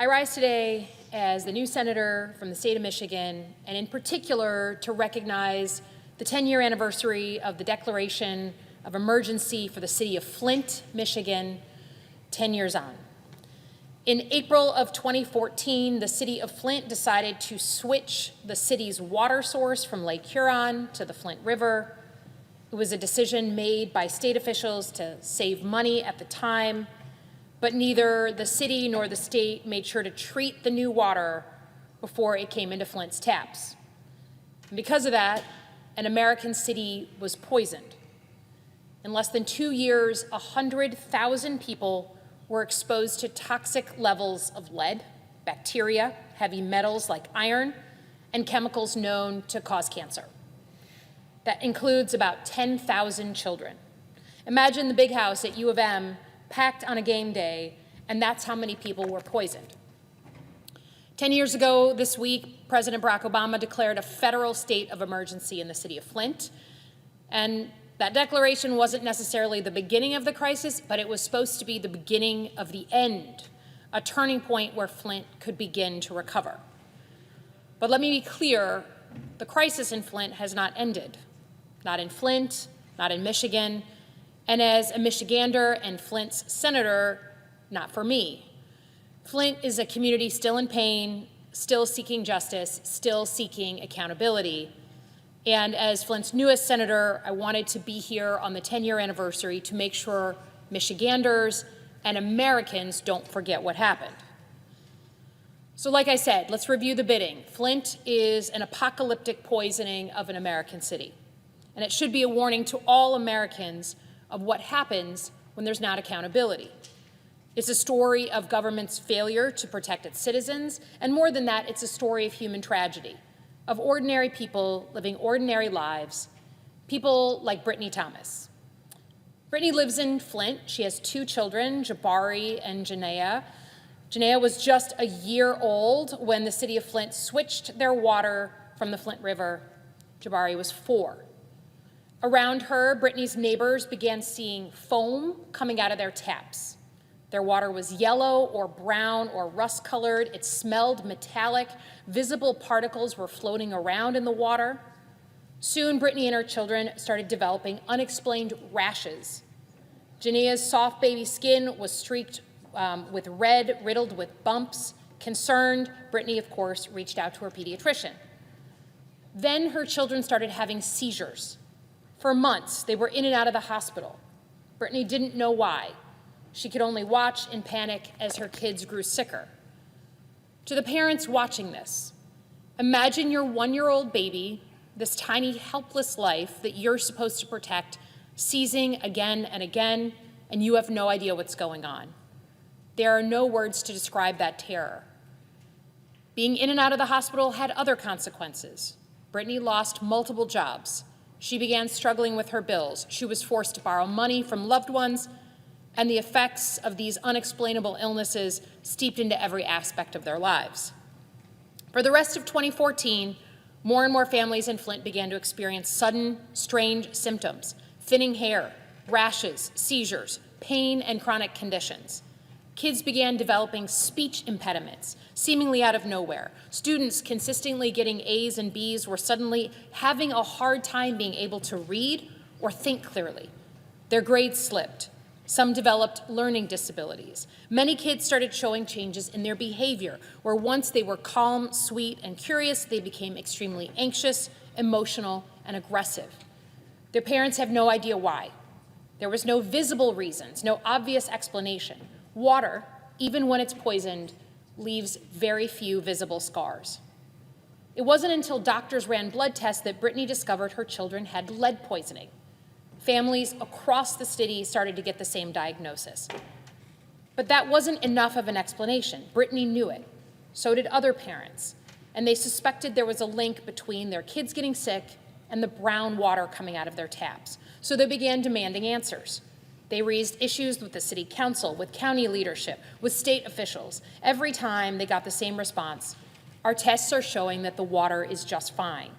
I rise today as the new senator from the state of Michigan, and in particular to recognize the 10-year anniversary of the declaration of emergency for the city of Flint, Michigan, 10 years on. In April of 2014, the city of Flint decided to switch the city's water source from Lake Huron to the Flint River. It was a decision made by state officials to save money at the time, but neither the city nor the state made sure to treat the new water before it came into Flint's taps. And because of that, an American city was poisoned. In less than 2 years, 100,000 people were exposed to toxic levels of lead, bacteria, heavy metals like iron, and chemicals known to cause cancer. That includes about 10,000 children. Imagine the big house at U of M packed on a game day, and that's how many people were poisoned. 10 years ago this week, President Barack Obama declared a federal state of emergency in the city of Flint, and that declaration wasn't necessarily the beginning of the crisis, but it was supposed to be the beginning of the end, a turning point where Flint could begin to recover. But let me be clear, the crisis in Flint has not ended. Not in Flint, not in Michigan, and as a Michigander and Flint's senator, not for me. Flint is a community still in pain, still seeking justice, still seeking accountability. And as Flint's newest senator, I wanted to be here on the 10-year anniversary to make sure Michiganders and Americans don't forget what happened. So like I said, let's review the bidding. Flint is an apocalyptic poisoning of an American city. And it should be a warning to all Americans of what happens when there's not accountability. It's a story of government's failure to protect its citizens, and more than that, it's a story of human tragedy, of ordinary people living ordinary lives, people like Brittany Thomas. Brittany lives in Flint. She has 2 children, Jabari and Janaea. Janaea was just a year old when the city of Flint switched their water from the Flint River. Jabari was 4. Around her, Brittany's neighbors began seeing foam coming out of their taps. Their water was yellow or brown or rust-colored. It smelled metallic. Visible particles were floating around in the water. Soon, Brittany and her children started developing unexplained rashes. Janaea's soft baby skin was streaked with red, riddled with bumps. Concerned, Brittany, of course, reached out to her pediatrician. Then her children started having seizures. For months, they were in and out of the hospital. Brittany didn't know why. She could only watch in panic as her kids grew sicker. To the parents watching this, imagine your 1-year-old baby, this tiny, helpless life that you're supposed to protect, seizing again and again, and you have no idea what's going on. There are no words to describe that terror. Being in and out of the hospital had other consequences. Brittany lost multiple jobs. She began struggling with her bills. She was forced to borrow money from loved ones, and the effects of these unexplainable illnesses seeped into every aspect of their lives. For the rest of 2014, more and more families in Flint began to experience sudden, strange symptoms: thinning hair, rashes, seizures, pain, and chronic conditions. Kids began developing speech impediments, seemingly out of nowhere. Students consistently getting A's and B's were suddenly having a hard time being able to read or think clearly. Their grades slipped. Some developed learning disabilities. Many kids started showing changes in their behavior, where once they were calm, sweet, and curious, they became extremely anxious, emotional, and aggressive. Their parents have no idea why. There was no visible reasons, no obvious explanation. Water, even when it's poisoned, leaves very few visible scars. It wasn't until doctors ran blood tests that Brittany discovered her children had lead poisoning. Families across the city started to get the same diagnosis. But that wasn't enough of an explanation. Brittany knew it. So did other parents. And they suspected there was a link between their kids getting sick and the brown water coming out of their taps. So they began demanding answers. They raised issues with the city council, with county leadership, with state officials. Every time they got the same response: our tests are showing that the water is just fine.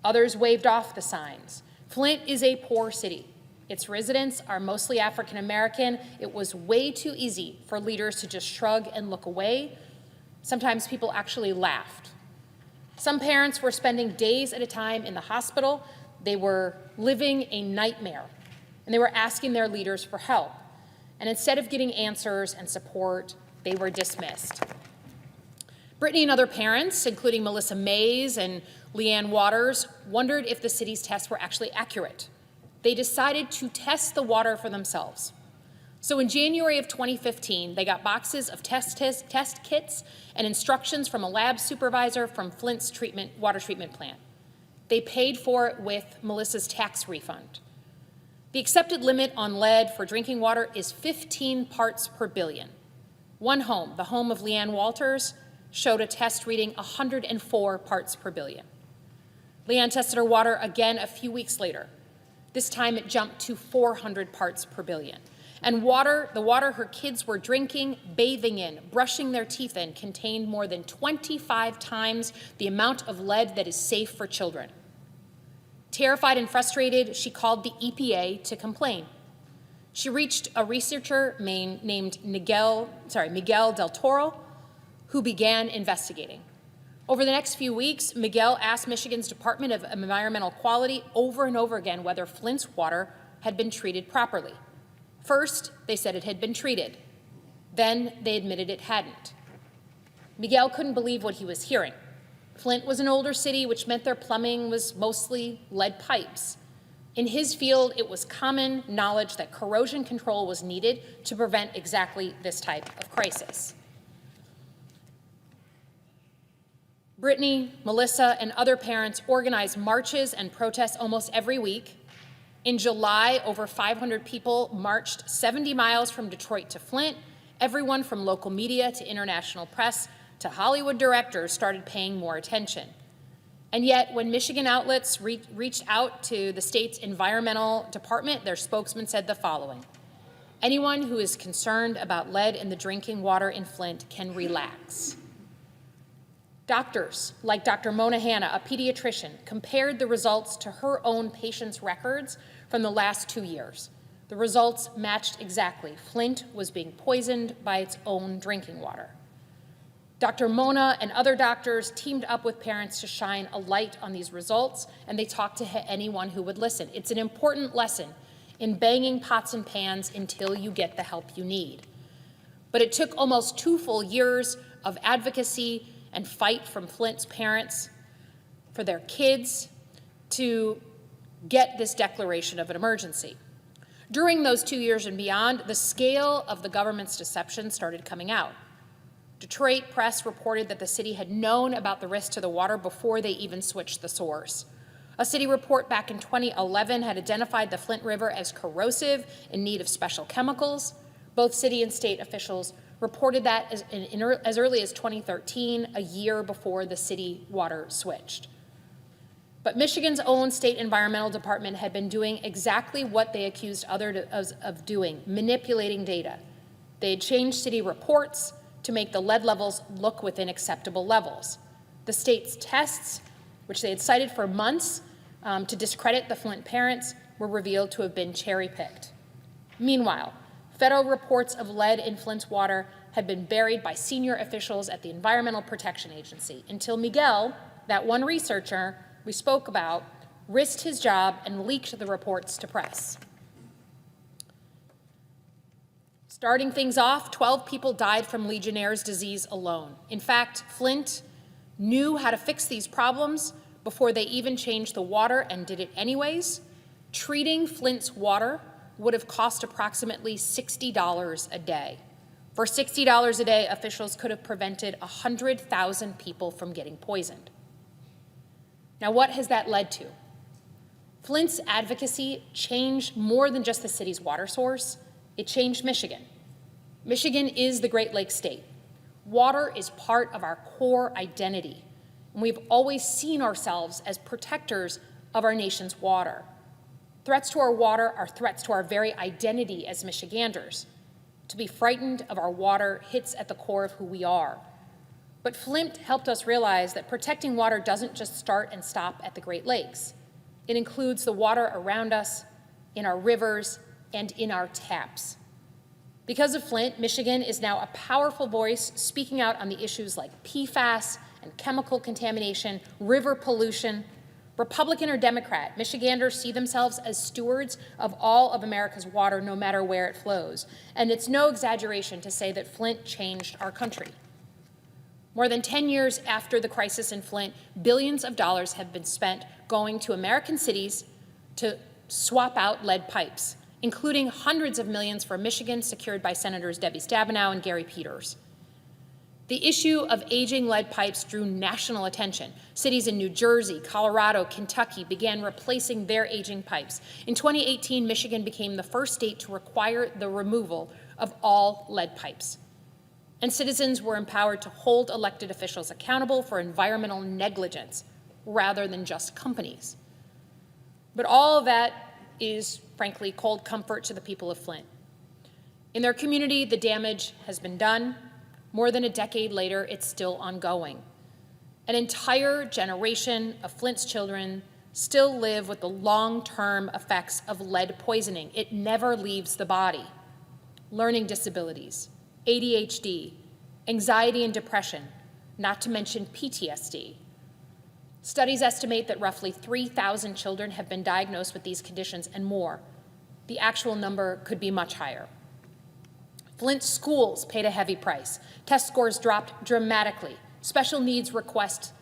Others waved off the signs. Flint is a poor city. Its residents are mostly African American. It was way too easy for leaders to just shrug and look away. Sometimes people actually laughed. Some parents were spending days at a time in the hospital. They were living a nightmare, and they were asking their leaders for help. And instead of getting answers and support, they were dismissed. Brittany and other parents, including Melissa Mays and Leanne Waters, wondered if the city's tests were actually accurate. They decided to test the water for themselves. So in January of 2015, they got boxes of test kits and instructions from a lab supervisor from Flint's water treatment plant. They paid for it with Melissa's tax refund. The accepted limit on lead for drinking water is 15 parts per billion. One home, the home of Leanne Walters, showed a test reading 104 parts per billion. Leanne tested her water again a few weeks later. This time it jumped to 400 parts per billion. And the water her kids were drinking, bathing in, brushing their teeth in, contained more than 25 times the amount of lead that is safe for children. Terrified and frustrated, she called the EPA to complain. She reached a researcher named Miguel Del Toro, who began investigating. Over the next few weeks, Miguel asked Michigan's Department of Environmental Quality over and over again whether Flint's water had been treated properly. First, they said it had been treated. Then they admitted it hadn't. Miguel couldn't believe what he was hearing. Flint was an older city, which meant their plumbing was mostly lead pipes. In his field, it was common knowledge that corrosion control was needed to prevent exactly this type of crisis. Brittany, Melissa, and other parents organized marches and protests almost every week. In July, over 500 people marched 70 miles from Detroit to Flint. Everyone from local media to international press to Hollywood directors started paying more attention. And yet, when Michigan outlets reached out to the state's environmental department, their spokesman said the following: "Anyone who is concerned about lead in the drinking water in Flint can relax." Doctors, like Dr. Mona Hanna, a pediatrician, compared the results to her own patients' records from the last 2 years. The results matched exactly. Flint was being poisoned by its own drinking water. Dr. Mona and other doctors teamed up with parents to shine a light on these results, and they talked to anyone who would listen. It's an important lesson in banging pots and pans until you get the help you need. But it took almost 2 full years of advocacy and fight from Flint's parents for their kids to get this declaration of an emergency. During those 2 years and beyond, the scale of the government's deception started coming out. Detroit press reported that the city had known about the risk to the water before they even switched the source. A city report back in 2011 had identified the Flint River as corrosive, in need of special chemicals. Both city and state officials reported that as early as 2013, a year before the city water switched. But Michigan's own state environmental department had been doing exactly what they accused others of doing, manipulating data. They had changed city reports to make the lead levels look within acceptable levels. The state's tests, which they had cited for months to discredit the Flint parents, were revealed to have been cherry-picked. Meanwhile, federal reports of lead in Flint's water had been buried by senior officials at the Environmental Protection Agency until Miguel, that one researcher we spoke about, risked his job and leaked the reports to press. Starting things off, 12 people died from Legionnaire's disease alone. In fact, Flint knew how to fix these problems before they even changed the water and did it anyways. Treating Flint's water would have cost approximately $60 a day. For $60 a day, officials could have prevented 100,000 people from getting poisoned. Now, what has that led to? Flint's advocacy changed more than just the city's water source. It changed Michigan. Michigan is the Great Lakes state. Water is part of our core identity, and we've always seen ourselves as protectors of our nation's water. Threats to our water are threats to our very identity as Michiganders. To be frightened of our water hits at the core of who we are. But Flint helped us realize that protecting water doesn't just start and stop at the Great Lakes. It includes the water around us, in our rivers, and in our taps. Because of Flint, Michigan is now a powerful voice speaking out on the issues like PFAS and chemical contamination, river pollution. Republican or Democrat, Michiganders see themselves as stewards of all of America's water, no matter where it flows. And it's no exaggeration to say that Flint changed our country. More than 10 years after the crisis in Flint, billions of dollars have been spent going to American cities to swap out lead pipes, including hundreds of millions for Michigan, secured by Senators Debbie Stabenow and Gary Peters. The issue of aging lead pipes drew national attention. Cities in New Jersey, Colorado, Kentucky began replacing their aging pipes. In 2018, Michigan became the first state to require the removal of all lead pipes. And citizens were empowered to hold elected officials accountable for environmental negligence rather than just companies. But all of that is, frankly, cold comfort to the people of Flint. In their community, the damage has been done. More than a decade later, it's still ongoing. An entire generation of Flint's children still live with the long-term effects of lead poisoning. It never leaves the body. Learning disabilities, ADHD, anxiety and depression, not to mention PTSD. Studies estimate that roughly 3,000 children have been diagnosed with these conditions and more. The actual number could be much higher. Flint schools paid a heavy price. Test scores dropped dramatically. Special needs requests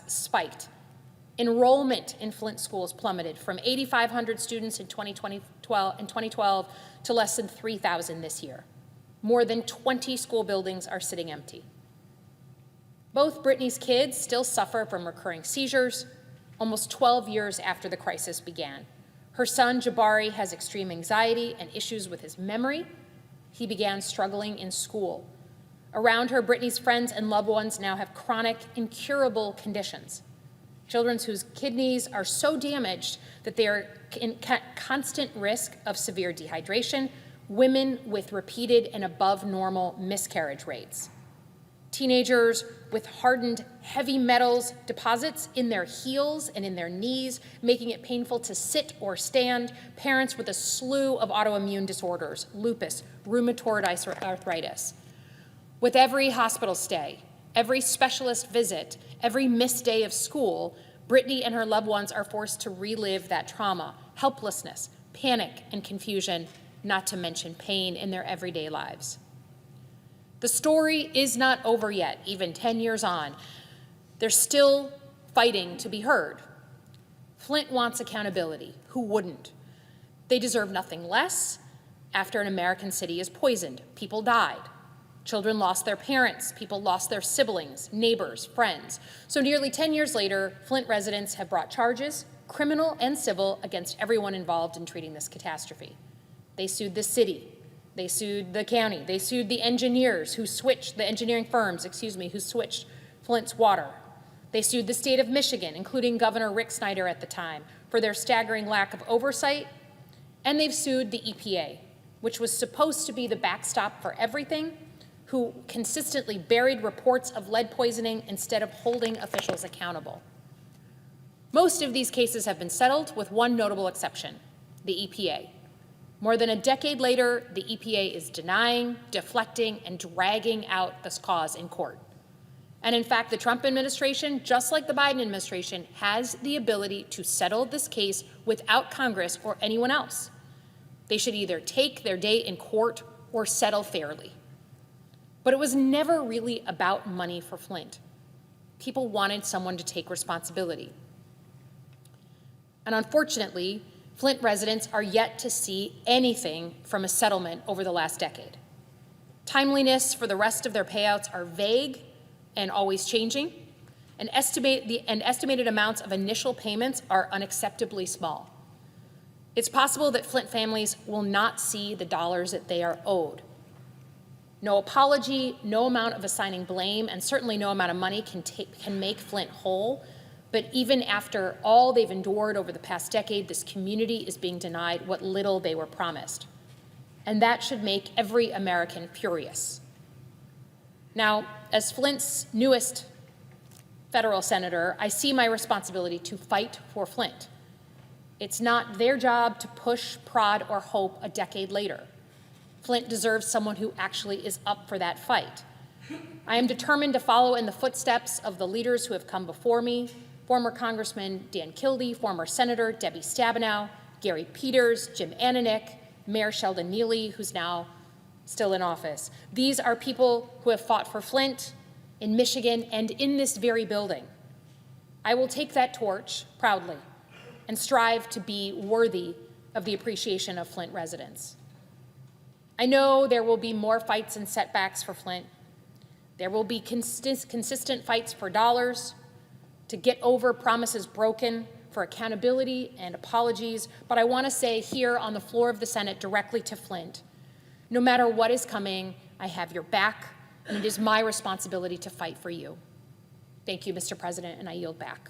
spiked. Enrollment in Flint schools plummeted from 8,500 students in 2012 to less than 3,000 this year. More than 20 school buildings are sitting empty. Both Brittany's kids still suffer from recurring seizures, almost 12 years after the crisis began. Her son, Jabari, has extreme anxiety and issues with his memory. He began struggling in school. Around her, Brittany's friends and loved ones now have chronic, incurable conditions. Children whose kidneys are so damaged that they are in constant risk of severe dehydration, women with repeated and above normal miscarriage rates. Teenagers with hardened heavy metals deposits in their heels and in their knees, making it painful to sit or stand. Parents with a slew of autoimmune disorders, lupus, rheumatoid arthritis. With every hospital stay, every specialist visit, every missed day of school, Brittany and her loved ones are forced to relive that trauma, helplessness, panic, and confusion, not to mention pain in their everyday lives. The story is not over yet, even 10 years on. They're still fighting to be heard. Flint wants accountability. Who wouldn't? They deserve nothing less. After an American city is poisoned, people died. Children lost their parents. People lost their siblings, neighbors, friends. So nearly 10 years later, Flint residents have brought charges, criminal and civil, against everyone involved in treating this catastrophe. They sued the city. They sued the county. They sued the engineers who switched, the engineering firms, who switched Flint's water. They sued the state of Michigan, including Governor Rick Snyder at the time, for their staggering lack of oversight. And they've sued the EPA, which was supposed to be the backstop for everything, who consistently buried reports of lead poisoning instead of holding officials accountable. Most of these cases have been settled, with one notable exception, the EPA. More than a decade later, the EPA is denying, deflecting, and dragging out this cause in court. And in fact, the Trump administration, just like the Biden administration, has the ability to settle this case without Congress or anyone else. They should either take their day in court or settle fairly. But it was never really about money for Flint. People wanted someone to take responsibility. And unfortunately, Flint residents are yet to see anything from a settlement over the last decade. Timeliness for the rest of their payouts are vague and always changing, and estimated amounts of initial payments are unacceptably small. It's possible that Flint families will not see the dollars that they are owed. No apology, no amount of assigning blame, and certainly no amount of money can make Flint whole. But even after all they've endured over the past decade, this community is being denied what little they were promised. And that should make every American furious. Now, as Flint's newest federal senator, I see my responsibility to fight for Flint. It's not their job to push, prod, or hope a decade later. Flint deserves someone who actually is up for that fight. I am determined to follow in the footsteps of the leaders who have come before me, former Congressman Dan Kildee, former Senator Debbie Stabenow, Gary Peters, Jim Ananich, Mayor Sheldon Neely, who's now still in office. These are people who have fought for Flint, in Michigan, and in this very building. I will take that torch proudly and strive to be worthy of the appreciation of Flint residents. I know there will be more fights and setbacks for Flint. There will be consistent fights for dollars, to get over promises broken, for accountability and apologies, but I want to say here on the floor of the Senate directly to Flint, no matter what is coming, I have your back, and it is my responsibility to fight for you. Thank you, Mr. President, and I yield back.